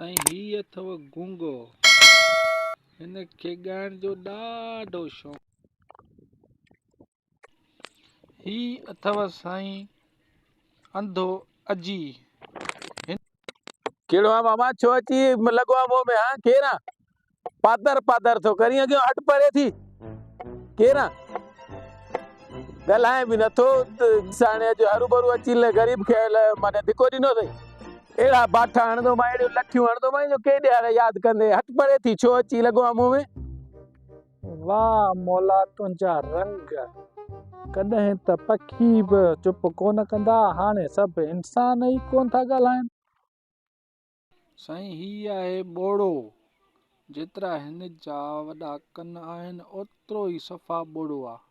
साईं ही अथव गूंगो। हिन खे ॻाइण जो ॾाढो शौक़ु। ही अथव साईं अंधो अजी। केड़ो आ मामा छो अची लगो आ मुंह में? हाँ केरा पादर पादर थो करी अॻियो हट परे थी। केरा गलाए भी नथो साणे जो हरू भरू अची ले गरीब खे माने धिको ॾिनो अथई। एड़ा बाठा हणंदो मां, एड़ियूं लठियूं हणंदो मां जो केॾे हाणे यादि कंदे। हट परे थी, छो अची लॻो आहे मुंह में? वाह मौला तुंहिंजा रंग, कॾहिं त पखी बि चुप कोन कंदा, हाणे सभु इंसान ई कोन था ॻाल्हाइनि। साईं ही आहे ॿोड़ो। जेतिरा हिन जा वॾा कन आहिनि ओतिरो ई सफ़ा ॿोड़ो आहे।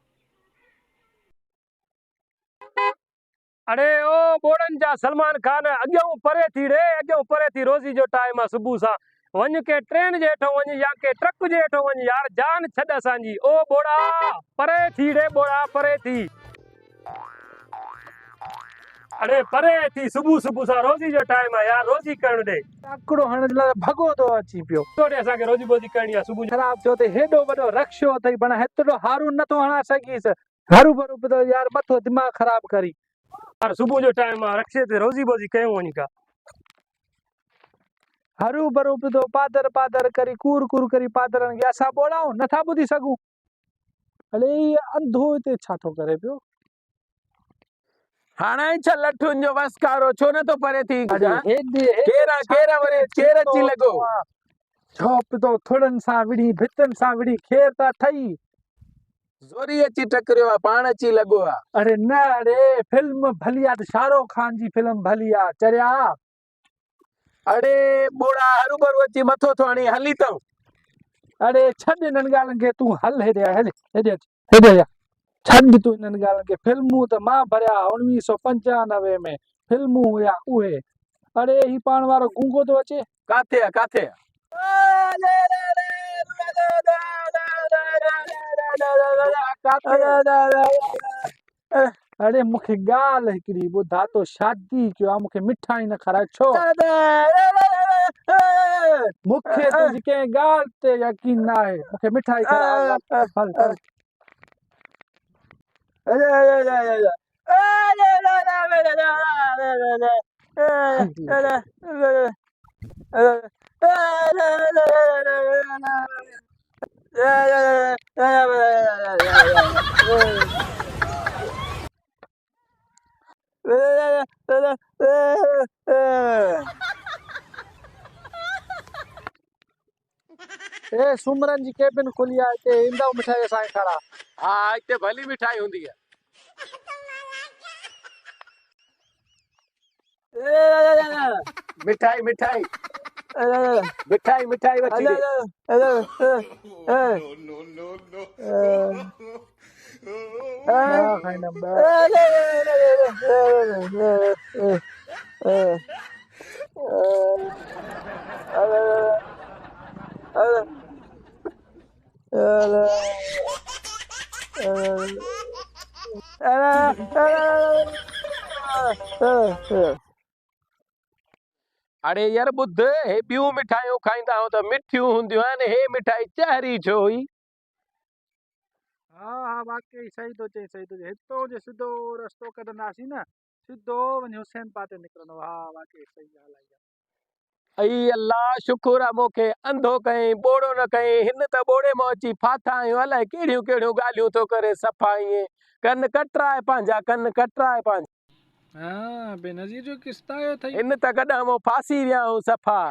अरे ओ बोड़न जा सलमान खान अॻियों परे थी रे, अॻियों परे थी। रोज़ी जो टाइम आहे सुबुह सां। वञ के ट्रेन जे हेठों वञ या के ट्रक जे हेठों वञ यार, जान छॾ असांजी। ओ बोड़ा परे थी रे, बोड़ा परे थी। अरे परे थी, सुबुह सुबुह सां रोज़ी जो टाइम आहे यार, रोज़ी करण दे। आकड़ो हणण लाइ भॻो थो अची पियो। तोड़े असांखे रोज़ी बोज़ी करणी आहे सुबुह। ख़राब थियो ते हेॾो वॾो रक्शो अथई, बणा हेतिरो हारून नथो हणा सघीसि। हरू भरू बि त यार मथो दिमाग़ ख़राब करी। यार सुबुह जो टाइम आहे, रक्शे ते रोज़ी बोज़ी कयूं वञी का। हरू भरू बि तो पादर पादर करी कूर कूर करी पादरनि खे असां ॿोड़ाऊं नथा ॿुधी सघूं। अड़े अंधो हिते छा थो करे पियो? हाणे छा लठुनि जो वसकारो छो नथो परे थी? केरा केरा वरी केर अची लॻो? छो पियो थोड़नि सां विड़ी भितनि सां विड़ी खेर त ठही। ज़ोरी अची टकरियो आहे, पाण अची लॻो आहे। अरे न अरे फिल्म भली आहे, शाहरुख खान जी फिल्म भली आहे चरिया। अड़े बोड़ा हरू भरू अची मथो थो हणी हली अथऊं। अरे छॾ इन्हनि ॻाल्हियुनि खे, तूं हल हेॾे हेॾे छॾ तूं इन्हनि ॻाल्हियुनि खे। फिल्मूं त मां भरिया 1995 में फिल्मूं हुया उहे। अरे ही पाण वारो गूंगो थो अचे। काथे आहे काथे आहे? अरे मूंखे ॻाल्हि हिकिड़ी ॿुधा, तो शादी कयो आहे, मूंखे मिठाई न खाराए छो? मूंखे तुंहिंजी कंहिं ॻाल्हि ते यकीन न आहे, मूंखे मिठाई खाराए। हल हल ए सुमरन जी केबिन खुली आहे, हिते ईंदव मिठाई असांखे खारा। हा हिते भली मिठाई हूंदी आहे। मिठाई मिठाई मिठाई मिठाई बची अरे यार ॿुध, हे ॿियूं मिठाइयूं खाईंदा आहियूं त मिठियूं हूंदियूं आहिनि, हे मिठाई चहरी छो हुई? हा हा वाकई सही थो चई, सही थो चई। हितो जे सिधो रस्तो कढंदासीं न, सिधो वञी हुसैन पासे निकिरंदो। हा वाकई सही ॻाल्हि आहे। अई अल्लाह शुक्र आहे मूंखे अंधो कई, ॿोड़ो न कई। हिन त ॿोड़े मां अची फाथा आहियूं, अलाए कहिड़ियूं कहिड़ियूं ॻाल्हियूं थो करे सफ़ा ईअं। कन कटराए पंहिंजा, कन कटराए पंहिंजा। हाँ बेनज़ीर जो किस्ता आयो अथई। इन त कॾहिं मूं फासी विया आहियूं सफ़ा।